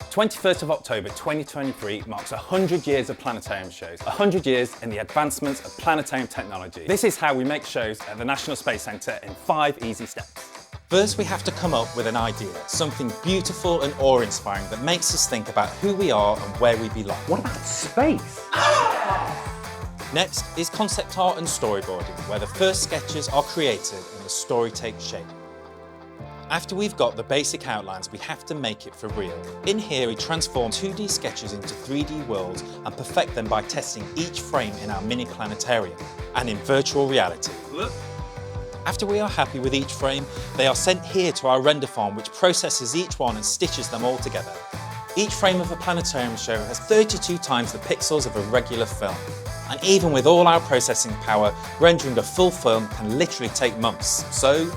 21st of October 2023 marks 100 years of Planetarium shows, 100 years in the advancements of planetarium technology. This is how we make shows at the National Space Centre in 5 easy steps. First, we have to come up with an idea, something beautiful and awe-inspiring that makes us think about who we are and where we belong. What about space? Next is concept art and storyboarding, where the first sketches are created and the story takes shape. After we've got the basic outlines, we have to make it for real. In here, we transform 2D sketches into 3D worlds and perfect them by testing each frame in our mini planetarium and in virtual reality. After we are happy with each frame, they are sent here to our render farm, which processes each one and stitches them all together. Each frame of a planetarium show has 32 times the pixels of a regular film. And even with all our processing power, rendering a full film can literally take months. So,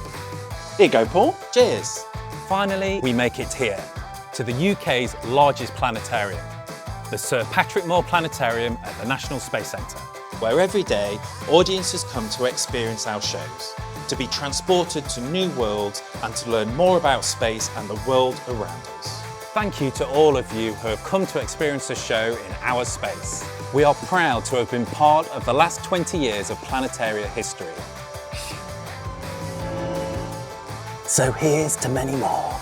here you go, Paul. Cheers. Finally, we make it here, to the UK's largest planetarium, the Sir Patrick Moore Planetarium at the National Space Centre, where every day audiences come to experience our shows, to be transported to new worlds and to learn more about space and the world around us. Thank you to all of you who have come to experience the show in our space. We are proud to have been part of the last 20 years of Planetaria history. So here's to many more.